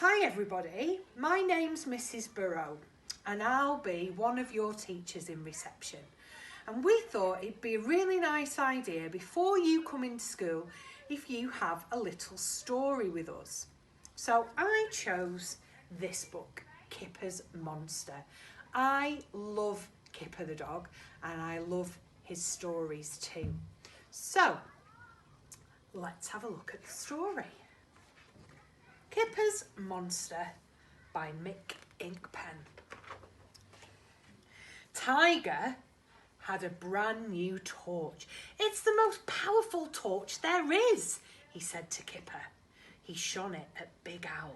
Hi everybody, my name's Mrs. Burrow and I'll be one of your teachers in reception. And we thought it'd be a really nice idea before you come into school if you have a little story with us. So I chose this book, Kipper's Monster. I love Kipper the dog and I love his stories too. So let's have a look at the story. Kipper's Monster by Mick Inkpen. Tiger had a brand new torch. It's the most powerful torch there is, he said to Kipper. He shone it at Big Owl.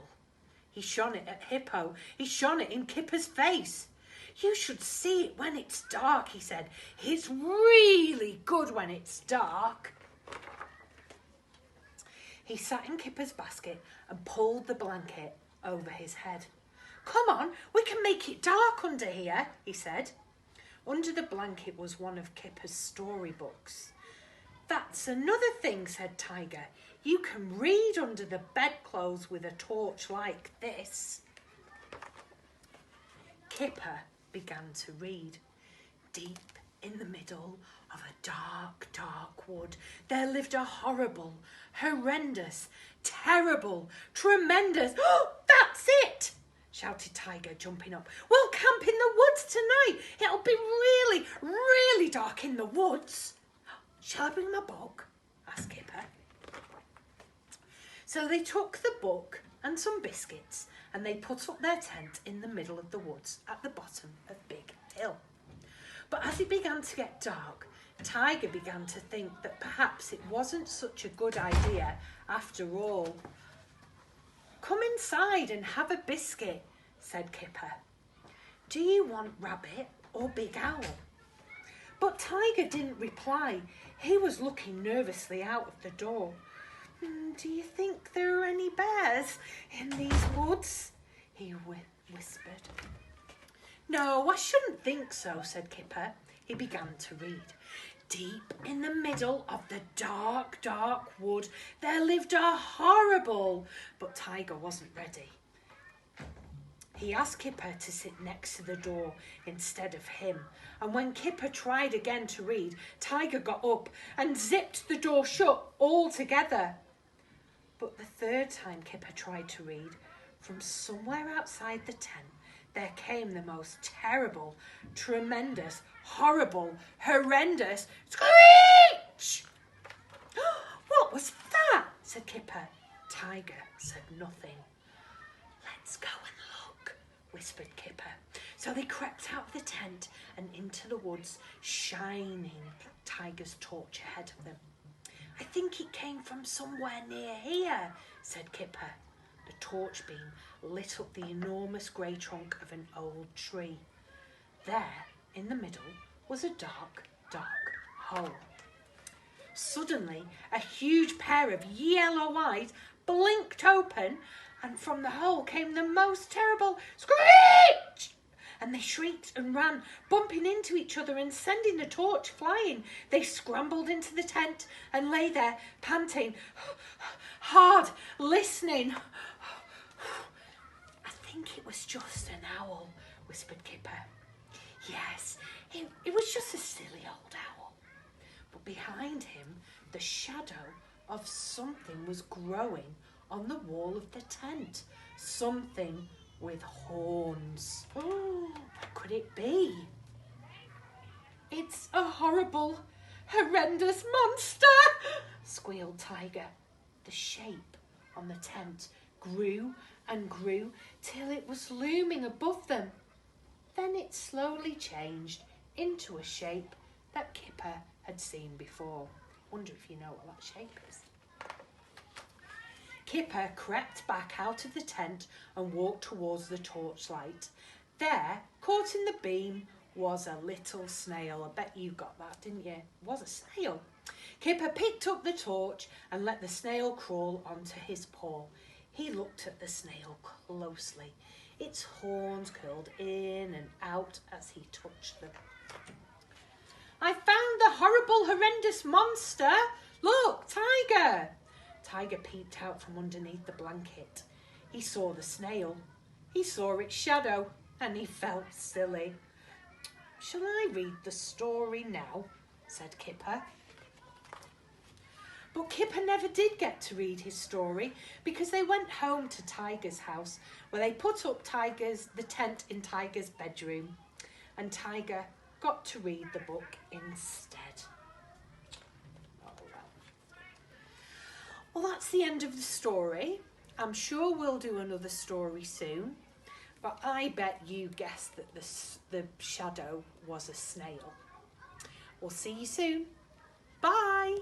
He shone it at Hippo. He shone it in Kipper's face. You should see it when it's dark, he said. It's really good when it's dark. He sat in Kipper's basket and pulled the blanket over his head. Come on, we can make it dark under here, he said. Under the blanket was one of Kipper's storybooks. That's another thing, said Tiger. You can read under the bedclothes with a torch like this. Kipper began to read. Deep in the middle of a dark, dark wood, there lived a horrible, horrendous, terrible, tremendous... Oh, that's it! Shouted Tiger, jumping up. We'll camp in the woods tonight. It'll be really, really dark in the woods. Shall I bring my book? Asked Kipper. So they took the book and some biscuits and they put up their tent in the middle of the woods at the bottom of Big Hill. But as it began to get dark, Tiger began to think that perhaps it wasn't such a good idea after all. Come inside and have a biscuit, said Kipper. Do you want Rabbit or Big Owl? But Tiger didn't reply. He was looking nervously out of the door. Do you think there are any bears in these woods? He whispered. No, I shouldn't think so, said Kipper. He began to read. Deep in the middle of the dark, dark wood, there lived a horrible... But Tiger wasn't ready. He asked Kipper to sit next to the door instead of him. And when Kipper tried again to read, Tiger got up and zipped the door shut altogether. But the third time Kipper tried to read, from somewhere outside the tent, there came the most terrible, tremendous, horrible, horrendous screech! What was that? Said Kipper. Tiger said nothing. Let's go and look, whispered Kipper. So they crept out of the tent and into the woods, shining Tiger's torch ahead of them. I think it came from somewhere near here, said Kipper. The torch beam lit up the enormous grey trunk of an old tree. There, in the middle, was a dark, dark hole. Suddenly, a huge pair of yellow eyes blinked open, and from the hole came the most terrible screech! And they shrieked and ran, bumping into each other and sending the torch flying. They scrambled into the tent and lay there, panting, hard, listening. I think it was just an owl, whispered Kipper. Yes, it was just a silly old owl. But behind him, the shadow of something was growing on the wall of the tent. Something with horns. Oh, what could it be? It's a horrible, horrendous monster, squealed Tiger. The shape on the tent grew and grew till it was looming above them. Then it slowly changed into a shape that Kipper had seen before. Wonder if you know what that shape is. Kipper crept back out of the tent and walked towards the torchlight. There, caught in the beam, was a little snail. I bet you got that, didn't you? It was a snail. Kipper picked up the torch and let the snail crawl onto his paw. He looked at the snail closely. Its horns curled in and out as he touched them. I found the horrible, horrendous monster. Look, Tiger! Tiger peeped out from underneath the blanket. He saw the snail, he saw its shadow, and he felt silly. "Shall I read the story now?" said Kipper. But Kipper never did get to read his story because they went home to Tiger's house, where they put up the tent in Tiger's bedroom, and Tiger got to read the book instead. Oh well, that's the end of the story. I'm sure we'll do another story soon, but I bet you guessed that the shadow was a snail. We'll see you soon. Bye.